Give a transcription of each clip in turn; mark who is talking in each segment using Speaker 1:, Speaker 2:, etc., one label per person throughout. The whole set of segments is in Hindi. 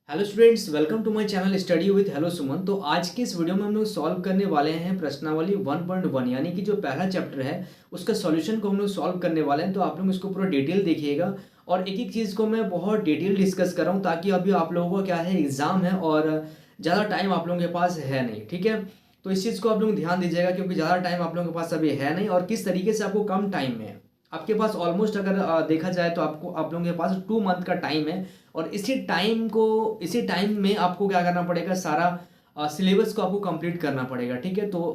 Speaker 1: Hello students, welcome to my channel study with hello Suman. तो आज के इस वीडियो में हम लोग सॉल्व करने वाले हैं प्रश्नावली 1.1 यानी कि जो पहला चैप्टर है उसका सॉल्यूशन को हम लोग सॉल्व करने वाले हैं। तो आप लोग इसको पूरा डिटेल देखिएगा और एक एक चीज़ को मैं बहुत डिटेल डिस्कस कर रहा हूँ ताकि अभी आप लोगों का क्या है एग्जाम है और ज़्यादा टाइम आप लोगों के पास है नहीं। ठीक है, तो इस चीज़ को आप लोग ध्यान दीजिएगा क्योंकि ज़्यादा टाइम आप लोगों के पास अभी है नहीं और किस तरीके से आपको कम टाइम में है। आपके पास ऑलमोस्ट अगर देखा जाए तो आपको आप लोगों के पास 2 मंथ का टाइम है और इसी टाइम में आपको क्या करना पड़ेगा, सारा सिलेबस को आपको कंप्लीट करना पड़ेगा। ठीक है, तो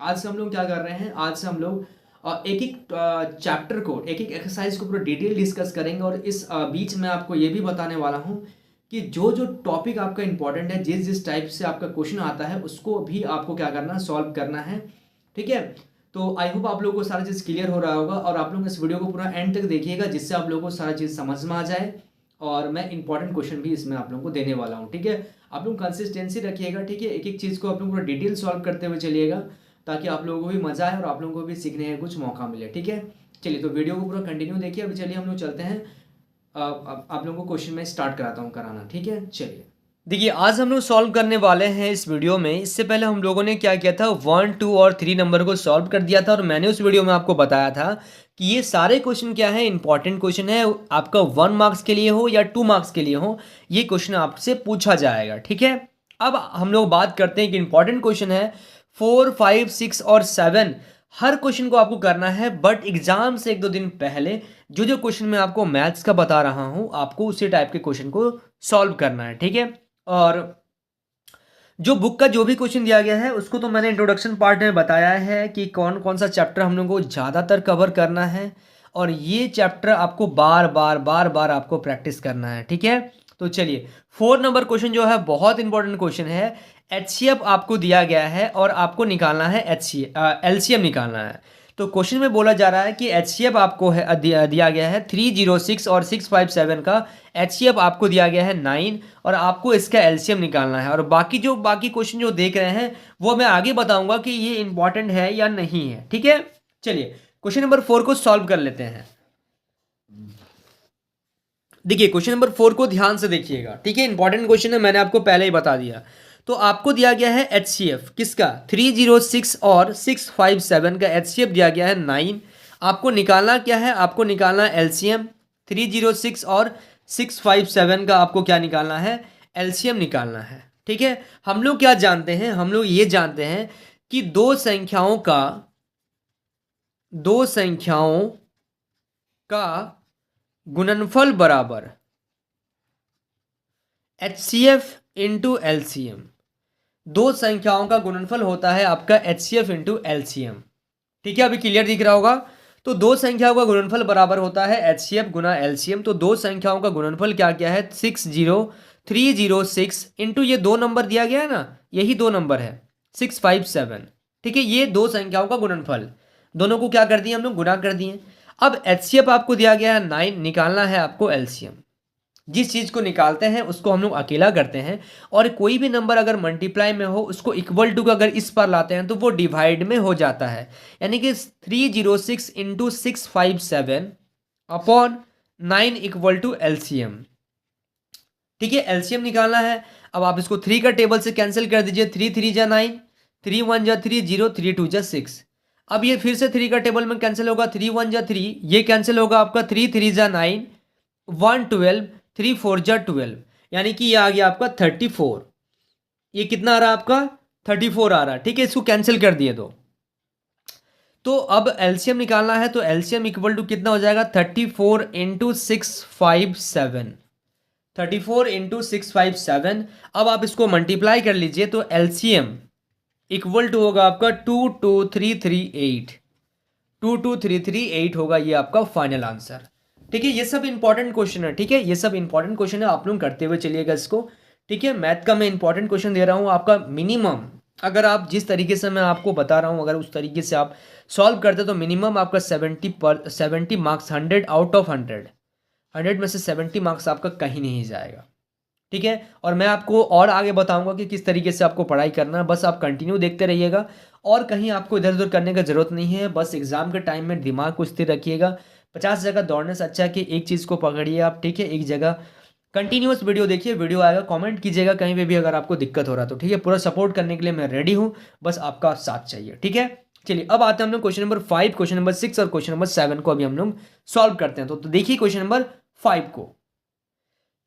Speaker 1: आज से हम लोग क्या कर रहे हैं, आज से हम लोग एक एक चैप्टर को, एक एक एक्सरसाइज को पूरा डिटेल डिस्कस करेंगे और इस बीच में आपको ये भी बताने वाला हूँ कि जो जो टॉपिक आपका इंपॉर्टेंट है, जिस जिस टाइप से आपका क्वेश्चन आता है उसको भी आपको क्या करना है, सॉल्व करना है। ठीक है, तो आई होप आप लोगों को सारा चीज़ क्लियर हो रहा होगा और आप लोग इस वीडियो को पूरा एंड तक देखिएगा जिससे आप लोगों को सारा चीज़ समझ में आ जाए और मैं इंपॉर्टेंट क्वेश्चन भी इसमें आप लोगों को देने वाला हूँ। ठीक है, आप लोग कंसिस्टेंसी रखिएगा। ठीक है, एक एक चीज़ को आप लोग पूरा डिटेल सॉल्व करते हुए चलिएगा ताकि आप लोगों को भी मजा आए और आप लोगों को भी सीखने का कुछ मौका मिले। ठीक है, चलिए तो वीडियो को पूरा कंटिन्यू देखिए। अभी चलिए हम लोग चलते हैं, आप लोगों को क्वेश्चन में स्टार्ट कराता हूँ कराना। ठीक है, चलिए देखिए आज हम लोग सॉल्व करने वाले हैं इस वीडियो में। इससे पहले हम लोगों ने क्या किया था, 1, 2 और 3 नंबर को सॉल्व कर दिया था और मैंने उस वीडियो में आपको बताया था कि ये सारे क्वेश्चन क्या है, इंपॉर्टेंट क्वेश्चन है। आपका 1 मार्क्स के लिए हो या 2 मार्क्स के लिए हो, ये क्वेश्चन आपसे पूछा जाएगा। ठीक है, अब हम लोग बात करते हैं कि इंपॉर्टेंट क्वेश्चन है 4, 5, 6 और 7। हर क्वेश्चन को आपको करना है बट एग्जाम से 1-2 दिन पहले जो जो क्वेश्चन मैं आपको मैथ्स का बता रहा हूँ आपको उसी टाइप के क्वेश्चन को सॉल्व करना है। ठीक है, और जो बुक का जो भी क्वेश्चन दिया गया है उसको तो मैंने इंट्रोडक्शन पार्ट में बताया है कि कौन कौन सा चैप्टर हम लोग को ज़्यादातर कवर करना है और ये चैप्टर आपको बार बार बार बार आपको प्रैक्टिस करना है। ठीक है, तो चलिए 4 नंबर क्वेश्चन जो है बहुत इंपॉर्टेंट क्वेश्चन है। एचसीएफ आपको दिया गया है और आपको निकालना है एलसीएम निकालना है। तो क्वेश्चन में बोला जा रहा है कि एचसीएफ आपको दिया गया है 306 और 657 का। एचसीएफ आपको दिया गया है 9 और आपको इसका एलसीएम निकालना है। और बाकी क्वेश्चन जो देख रहे हैं वो मैं आगे बताऊंगा कि ये इंपॉर्टेंट है या नहीं है। ठीक है, चलिए क्वेश्चन नंबर 4 को सॉल्व कर लेते हैं। देखिए क्वेश्चन नंबर 4 को ध्यान से देखिएगा। ठीक है, इंपॉर्टेंट क्वेश्चन है, मैंने आपको पहले ही बता दिया। तो आपको दिया गया है एचसीएफ किसका, 306 और 657 का एचसीएफ दिया गया है 9। आपको निकालना क्या है, आपको निकालना एलसीएम। 306 और 657 का आपको क्या निकालना है, एलसीएम निकालना है। ठीक है, हम लोग क्या जानते हैं, हम लोग ये जानते हैं कि दो संख्याओं का गुणनफल बराबर एचसीएफ इंटू एलसीएम। दो संख्याओं का गुणनफल होता है आपका एचसीएफ इंटू एलसीएम। ठीक है, अभी क्लियर दिख रहा होगा। तो दो संख्याओं का गुणनफल बराबर होता है एचसीएफ गुना एलसीएम। तो दो संख्याओं का गुणनफल क्या क्या है, 60306 इंटू ये दो नंबर दिया गया है ना, यही दो नंबर है 657। ठीक है, ये दो संख्याओं का गुणनफल, दोनों को क्या कर दिए हम लोग, गुना कर दिए। अब एचसीएफ आपको दिया गया है 9, निकालना है आपको एलसीएम। जिस चीज़ को निकालते हैं उसको हम लोग अकेला करते हैं और कोई भी नंबर अगर मल्टीप्लाई में हो उसको इक्वल टू का अगर इस पर लाते हैं तो वो डिवाइड में हो जाता है। यानी कि 306 into 657 upon 9 equal to LCM. ठीक है, एलसीएम निकालना है। अब आप इसको 3 का टेबल से कैंसिल कर दीजिए। 3 3 जा 9, 3 1 जा 3 0, 3 2 जा 6। अब ये फिर से 3 का टेबल में कैंसिल होगा। 3 1 जा 3, ये कैंसिल होगा आपका। 3 3 जा 9, 1 12, 3 4 जा 12, यानी कि ये आ गया आपका 34। ये कितना आ रहा है आपका, 34 आ रहा है। ठीक है, इसको कैंसिल कर दिए तो अब एलसीएम निकालना है। तो एलसीएम इक्वल टू कितना हो जाएगा, 34 इंटू 657। 34 इंटू 657। अब आप इसको मल्टीप्लाई कर लीजिए तो एलसीएम इक्वल टू होगा आपका 22338। 22338 होगा ये आपका फाइनल आंसर। ठीक है, ये सब इंपॉर्टेंट क्वेश्चन है। ठीक है, ये सब इंपॉर्टेंट क्वेश्चन है, आप लोग करते हुए चलिएगा इसको। ठीक है, मैथ का मैं इंपॉर्टेंट क्वेश्चन दे रहा हूँ आपका मिनिमम। अगर आप जिस तरीके से मैं आपको बता रहा हूँ अगर उस तरीके से आप सॉल्व करते तो मिनिमम आपका 70 मार्क्स, 100 आउट ऑफ 100, 100 में से 70 मार्क्स आपका कहीं नहीं जाएगा। ठीक है, और मैं आपको और आगे बताऊंगा कि किस तरीके से आपको पढ़ाई करना है। बस आप कंटिन्यू देखते रहिएगा और कहीं आपको इधर उधर करने का जरूरत नहीं है। बस एग्जाम के टाइम में दिमाग को स्थिर रखिएगा। 50 जगह दौड़ने से अच्छा है कि एक चीज़ को पकड़िए आप। ठीक है, एक जगह कंटिन्यूअस वीडियो देखिए, वीडियो आएगा, कमेंट कीजिएगा कहीं पे भी अगर आपको दिक्कत हो रहा है तो, ठीक है। पूरा सपोर्ट करने के लिए मैं रेडी हूँ, बस आपका साथ चाहिए, ठीक है। चलिए अब आते हैं हम लोग क्वेश्चन नंबर 5, क्वेश्चन नंबर 6 और क्वेश्चन नंबर 7 को अभी हम लोग सॉल्व करते हैं। तो देखिए क्वेश्चन नंबर 5 को।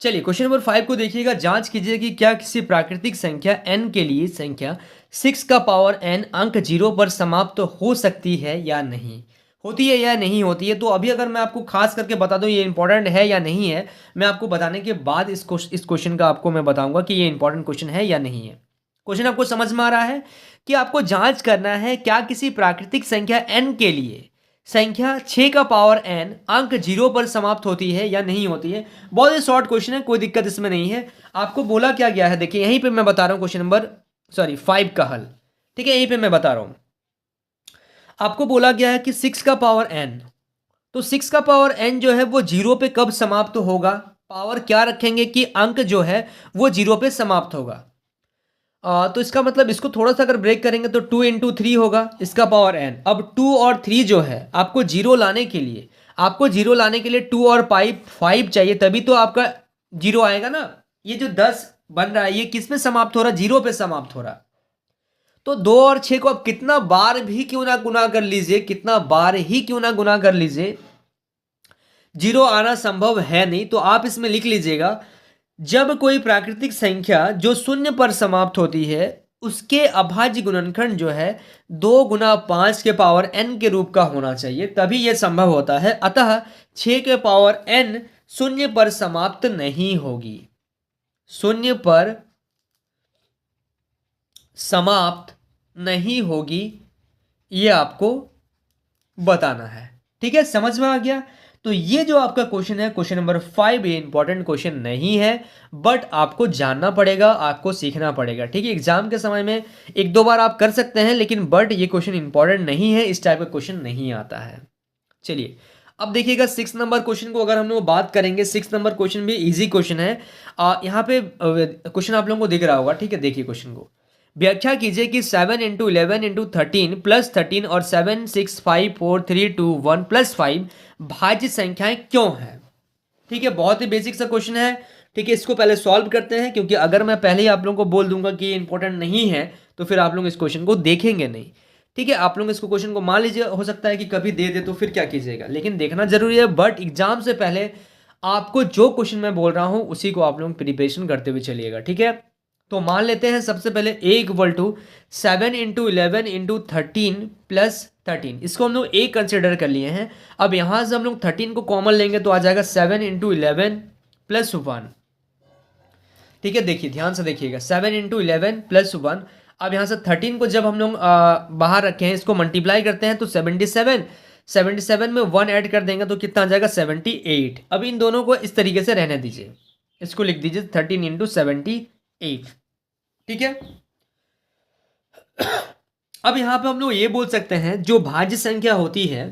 Speaker 1: चलिए क्वेश्चन नंबर 5 को देखिएगा। जांच कीजिए कि क्या किसी प्राकृतिक संख्या n के लिए संख्या 6 का पावर n अंक 0 पर समाप्त हो सकती है या नहीं, होती है या नहीं होती है। तो अभी अगर मैं आपको खास करके बता दूं ये इंपॉर्टेंट है या नहीं है, मैं आपको बताने के बाद इस क्वेश्चन का आपको मैं बताऊंगा कि ये इंपॉर्टेंट क्वेश्चन है या नहीं है। क्वेश्चन आपको समझ में आ रहा है कि आपको जांच करना है क्या किसी प्राकृतिक संख्या n के लिए संख्या 6 का पावर n अंक 0 पर समाप्त होती है या नहीं होती है। बहुत ही शॉर्ट क्वेश्चन है, कोई दिक्कत इसमें नहीं है। आपको बोला क्या गया है, देखिए यहीं पे मैं बता रहा हूं क्वेश्चन नंबर 5 का हल, ठीक है। यहीं पे मैं बता रहा हूं, आपको बोला गया है कि 6 का पावर n, तो 6 का पावर n जो है वो 0 पे कब समाप्त होगा। पावर क्या रखेंगे कि अंक जो है वो 0 पे समाप्त होगा। तो इसका मतलब इसको थोड़ा सा अगर ब्रेक करेंगे तो 2 इंटू 3 होगा इसका पावर n। अब 2 और 3 जो है आपको जीरो लाने के लिए, 2 और 5 चाहिए, तभी तो आपका जीरो आएगा ना। ये जो 10 बन रहा है ये किस में समाप्त हो रहा है, 0 पे समाप्त हो रहा। तो 2 और 6 को आप कितना बार भी क्यों ना गुना कर लीजिए, कितना बार ही क्यों ना गुना कर लीजिए, जीरो आना संभव है नहीं। तो आप इसमें लिख लीजिएगा, जब कोई प्राकृतिक संख्या जो शून्य पर समाप्त होती है उसके अभाज्य गुणनखंड जो है 2 गुना 5 के पावर n के रूप का होना चाहिए, तभी यह संभव होता है। अतः 6 के पावर n शून्य पर समाप्त नहीं होगी, शून्य पर समाप्त नहीं होगी, यह आपको बताना है, ठीक है। समझ में आ गया। तो ये जो आपका क्वेश्चन है क्वेश्चन नंबर 5, ये इंपॉर्टेंट क्वेश्चन नहीं है, बट आपको जानना पड़ेगा, आपको सीखना पड़ेगा, ठीक है। एग्जाम के समय में एक दो बार आप कर सकते हैं, लेकिन बट ये क्वेश्चन इंपॉर्टेंट नहीं है, इस टाइप का क्वेश्चन नहीं आता है। चलिए अब देखिएगा 6 नंबर क्वेश्चन को अगर हम लोग बात करेंगे, 6 नंबर क्वेश्चन भी इजी क्वेश्चन है। यहाँ पे क्वेश्चन आप लोगों को दिख रहा होगा, ठीक है। देखिए क्वेश्चन को, व्याख्या कीजिए कि 7 इंटू 11 इंटू 13 प्लस 13 और 7 6 5 4 3 2 1 प्लस 5 भाज्य संख्याएं क्यों हैं, ठीक है। बहुत ही बेसिक सा क्वेश्चन है, ठीक है। इसको पहले सॉल्व करते हैं, क्योंकि अगर मैं पहले ही आप लोगों को बोल दूंगा कि ये इंपॉर्टेंट नहीं है तो फिर आप लोग इस क्वेश्चन को देखेंगे नहीं, ठीक है। आप लोग इसको क्वेश्चन को मान लीजिए, हो सकता है कि कभी दे दे तो फिर क्या कीजिएगा, लेकिन देखना जरूरी है। बट एग्जाम से पहले आपको जो क्वेश्चन मैं बोल रहा हूं उसी को आप लोग प्रिपरेशन करते हुए चलिएगा, ठीक है। तो मान लेते हैं सबसे पहले a equal to 7 into 11 into 13 plus 13, इसको हम लोग a कंसिडर कर लिए हैं। अब यहां से हम लोग 13 को कॉमन लेंगे तो आ जाएगा 7 इंटू 11 प्लस 1, ठीक है। देखिए ध्यान से देखिएगा, 7 इंटू 11 प्लस 1। अब यहां से 13 को जब हम लोग बाहर रखे हैं, इसको मल्टीप्लाई करते हैं तो 77 में 1 ऐड कर देंगे तो कितना आ जाएगा 78। अब इन दोनों को इस तरीके से रहने दीजिए, इसको लिख दीजिए 13 इंटू 78, ठीक है। अब यहां पे हम लोग ये बोल सकते हैं जो भाज्य संख्या होती है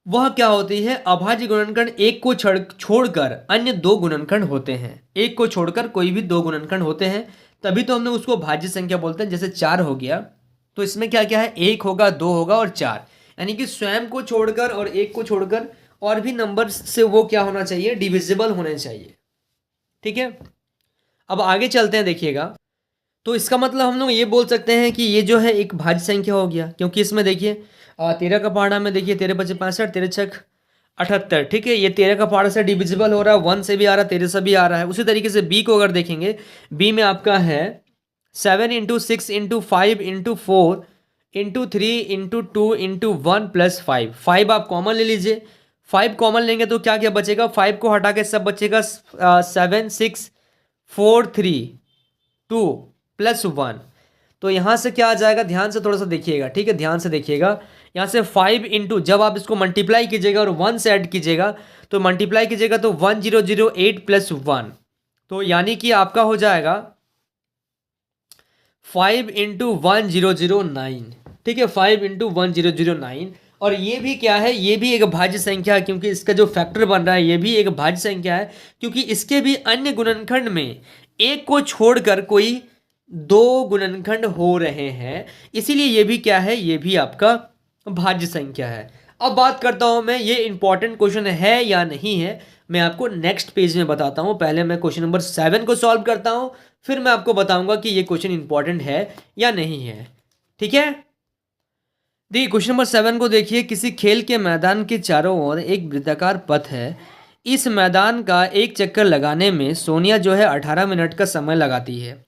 Speaker 1: वह क्या होती है, अभाज्य गुणनखंड एक को छोड़कर अन्य 2 गुणनखंड होते हैं। एक को छोड़कर कोई भी 2 गुणनखंड होते हैं, तभी तो हम लोग उसको भाज्य संख्या बोलते हैं। जैसे 4 हो गया तो इसमें क्या क्या है, 1 होगा, 2 होगा और 4, यानी कि स्वयं को छोड़कर और 1 को छोड़कर और भी नंबर से वो क्या होना चाहिए, डिविजिबल होने चाहिए, ठीक है। अब आगे चलते हैं, देखिएगा। तो इसका मतलब हम लोग ये बोल सकते हैं कि ये जो है एक भाज्य संख्या हो गया, क्योंकि इसमें देखिए 13 का पहाड़ा में देखिए 13 5 65, 13 6 78, ठीक है। ये 13 का पहाड़ा से डिविजिबल हो रहा है, 1 से भी आ रहा है, 13 से भी आ रहा है। उसी तरीके से बी को अगर देखेंगे, बी में आपका है 7 into 6 into 5 into 4 into 3 into 2 into 1 plus 5। 5 आप कॉमन ले लीजिए, 5 कॉमन लेंगे तो क्या क्या बचेगा, 5 को हटा के सब बचेगा 7 6 4 3 2 प्लस 1। तो यहाँ से क्या आ जाएगा, ध्यान से थोड़ा सा देखिएगा, ठीक है। ध्यान से देखिएगा, यहाँ से 5 इंटू जब आप इसको मल्टीप्लाई कीजिएगा और 1 से ऐड कीजिएगा तो मल्टीप्लाई कीजिएगा तो 1008 प्लस 1, तो यानी कि आपका हो जाएगा 5 इंटू 1009, ठीक है। 5 इंटू 1009, और ये भी क्या है, ये भी एक भाज्य संख्या है, क्योंकि इसका जो फैक्टर बन रहा है ये भी एक भाज्य संख्या है, क्योंकि इसके भी अन्य गुणनखंड में एक को छोड़कर कोई 2 गुणनखंड हो रहे हैं, इसीलिए ये भी क्या है, ये भी आपका भाज्य संख्या है। अब बात करता हूं मैं, ये इंपॉर्टेंट क्वेश्चन है या नहीं है, मैं आपको नेक्स्ट पेज में बताता हूँ। पहले मैं क्वेश्चन नंबर 7 को सॉल्व करता हूँ, फिर मैं आपको बताऊंगा कि ये क्वेश्चन इंपॉर्टेंट है या नहीं है। ठीक है, देखिए क्वेश्चन नंबर 7 को देखिए। किसी खेल के मैदान के चारों ओर एक वृत्ताकार पथ है। इस मैदान का एक चक्कर लगाने में सोनिया जो है 18 मिनट का समय लगाती है,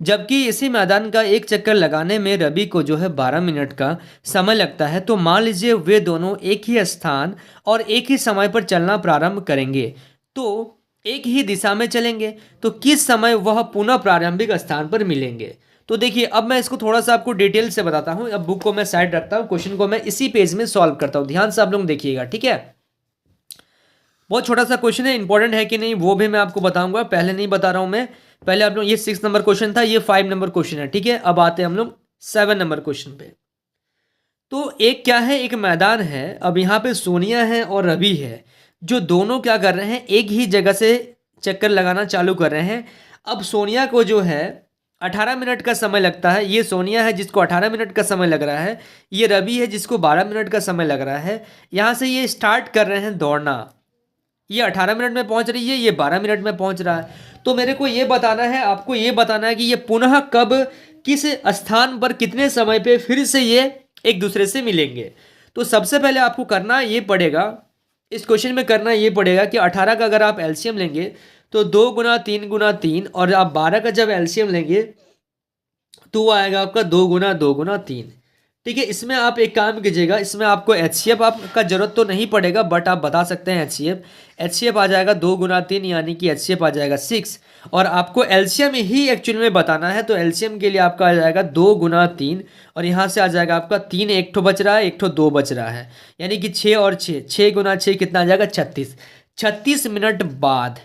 Speaker 1: जबकि इसी मैदान का एक चक्कर लगाने में रवि को जो है 12 मिनट का समय लगता है। तो मान लीजिए वे दोनों एक ही स्थान और एक ही समय पर चलना प्रारंभ करेंगे, तो एक ही दिशा में चलेंगे, तो किस समय वह पुनः प्रारंभिक स्थान पर मिलेंगे। तो देखिए अब मैं इसको थोड़ा सा आपको डिटेल से बताता हूँ। अब बुक को मैं साइड रखता हूँ, क्वेश्चन को मैं इसी पेज में सॉल्व करता हूँ। ध्यान से आप लोग देखिएगा, ठीक है। बहुत छोटा सा क्वेश्चन है, इंपॉर्टेंट है कि नहीं वो भी मैं आपको बताऊंगा, पहले नहीं बता रहा हूं मैं। पहले आप लोग, ये 6 नंबर क्वेश्चन था, ये 5 नंबर क्वेश्चन है, ठीक है। अब आते हैं हम लोग 7 नंबर क्वेश्चन पे। तो एक क्या है, एक मैदान है। अब यहाँ पे सोनिया है और रवि है, जो दोनों क्या कर रहे हैं, एक ही जगह से चक्कर लगाना चालू कर रहे हैं। अब सोनिया को जो है 18 मिनट का समय लगता है। ये सोनिया है जिसको 18 मिनट का समय लग रहा है, ये रवि है जिसको 12 मिनट का समय लग रहा है। यहाँ से ये स्टार्ट कर रहे हैं दौड़ना, ये 18 मिनट में पहुंच रही है, ये 12 मिनट में पहुंच रहा है। तो मेरे को ये बताना है, आपको ये बताना है कि ये पुनः कब, किस स्थान पर, कितने समय पे फिर से ये एक दूसरे से मिलेंगे। तो सबसे पहले आपको करना ये पड़ेगा, इस क्वेश्चन में करना ये पड़ेगा कि 18 का अगर आप एलसीएम लेंगे तो 2 गुना 3 गुना 3, और आप 12 का जब एलसीएम लेंगे तो वो आएगा आपका 2 गुना 2 गुना 3। ठीक है, इसमें आप एक काम कीजिएगा, इसमें आपको एचसीएफ आपका जरूरत तो नहीं पड़ेगा, बट आप बता सकते हैं एचसीएफ आ जाएगा 2 गुना 3, यानी कि एचसीएफ आ जाएगा 6। और आपको एलसीएम ही एक्चुअल में बताना है, तो एलसीएम के लिए आपका आ जाएगा 2 गुना 3, और यहाँ से आ जाएगा आपका 3, एक ठो बच रहा है, एक ठो 2 बच रहा है, यानी कि 6 और 6, 6 गुना 6 कितना आ जाएगा 36। 36 मिनट बाद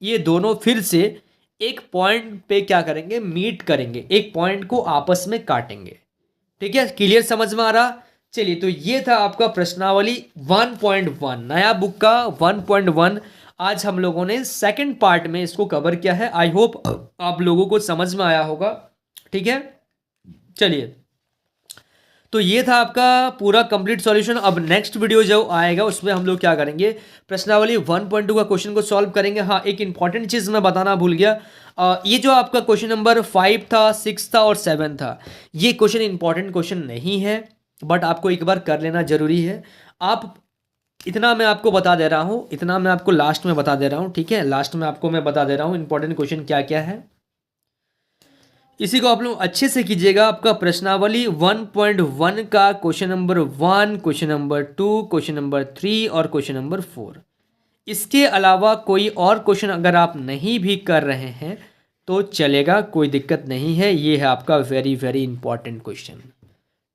Speaker 1: ये दोनों फिर से एक पॉइंट पे क्या करेंगे, मीट करेंगे, एक पॉइंट को आपस में काटेंगे। ठीक है, क्लियर समझ में आ रहा। चलिए, तो ये था आपका प्रश्नावली 1.1, नया बुक का 1.1। आज हम लोगों ने सेकंड पार्ट में इसको कवर किया है। आई होप आप लोगों को समझ में आया होगा। ठीक है, चलिए, तो ये था आपका पूरा कंप्लीट सॉल्यूशन। अब नेक्स्ट वीडियो जो आएगा उसमें हम लोग क्या करेंगे, प्रश्नावली 1.2 का क्वेश्चन को सॉल्व करेंगे। हाँ, एक इंपॉर्टेंट चीज़ मैं बताना भूल गया, ये जो आपका क्वेश्चन नंबर 5 था, 6 था और 7 था, ये क्वेश्चन इंपॉर्टेंट क्वेश्चन नहीं है, बट आपको एक बार कर लेना जरूरी है। आप इतना मैं आपको बता दे रहा हूँ, इतना मैं आपको लास्ट में बता दे रहा हूँ। ठीक है, लास्ट में आपको मैं बता दे रहा हूँ इंपॉर्टेंट क्वेश्चन क्या क्या है, इसी को आप लोग अच्छे से कीजिएगा। आपका प्रश्नावली 1.1 का question number 1, question number 2, question number 3 और क्वेश्चन नंबर 4। इसके अलावा कोई और क्वेश्चन अगर आप नहीं भी कर रहे हैं तो चलेगा, कोई दिक्कत नहीं है। ये है आपका वेरी वेरी इंपॉर्टेंट क्वेश्चन।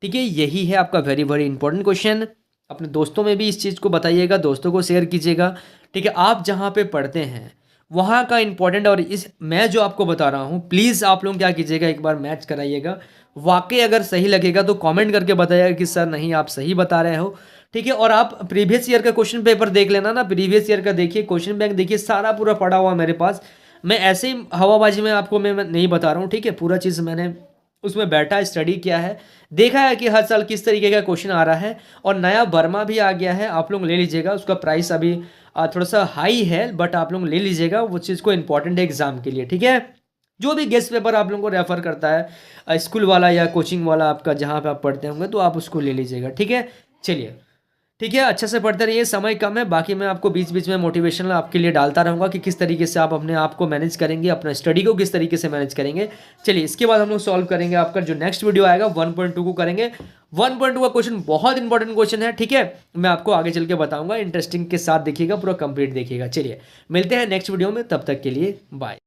Speaker 1: ठीक है, यही है आपका वेरी वेरी इंपॉर्टेंट क्वेश्चन। अपने दोस्तों में भी इस चीज़ को बताइएगा, दोस्तों को शेयर कीजिएगा। ठीक है, आप जहाँ पे पढ़ते हैं वहाँ का इंपॉर्टेंट, और इस मैं जो आपको बता रहा हूँ प्लीज़ आप लोग क्या कीजिएगा, एक बार मैच कराइएगा। वाकई अगर सही लगेगा तो कमेंट करके बताइएगा कि सर नहीं आप सही बता रहे हो। ठीक है, और आप प्रीवियस ईयर का क्वेश्चन पेपर देख लेना ना, प्रीवियस ईयर का देखिए, क्वेश्चन बैंक देखिए, सारा पूरा पड़ा हुआ मेरे पास। मैं ऐसे ही हवाबाजी में आपको मैं नहीं बता रहा हूँ। ठीक है, पूरा चीज़ मैंने उसमें बैठा स्टडी किया है, देखा है कि हर साल किस तरीके का क्वेश्चन आ रहा है। और नया वर्मा भी आ गया है, आप लोग ले लीजिएगा, उसका प्राइस अभी थोड़ा सा हाई है, बट आप लोग ले लीजिएगा, वो चीज़ को इंपॉर्टेंट है एग्जाम के लिए। ठीक है, जो भी गेस्ट पेपर आप लोगों को रेफर करता है, स्कूल वाला या कोचिंग वाला आपका जहाँ पे आप पढ़ते होंगे, तो आप उसको ले लीजिएगा। ठीक है, चलिए, ठीक है, अच्छे से पढ़ते रहिए, समय कम है। बाकी मैं आपको बीच बीच में मोटिवेशनल आपके लिए डालता रहूँगा कि किस तरीके से आप अपने आप को मैनेज करेंगे, अपना स्टडी को किस तरीके से मैनेज करेंगे। चलिए, इसके बाद हम लोग सॉल्व करेंगे आपका जो नेक्स्ट वीडियो आएगा 1.2 को करेंगे। 1.2 का क्वेश्चन बहुत इंपॉर्टेंट क्वेश्चन है। ठीक है, मैं आपको आगे चल के बताऊँगा, इंटरेस्टिंग के साथ देखिएगा, पूरा कंप्लीट देखिएगा। चलिए, मिलते हैं नेक्स्ट वीडियो में, तब तक के लिए बाय।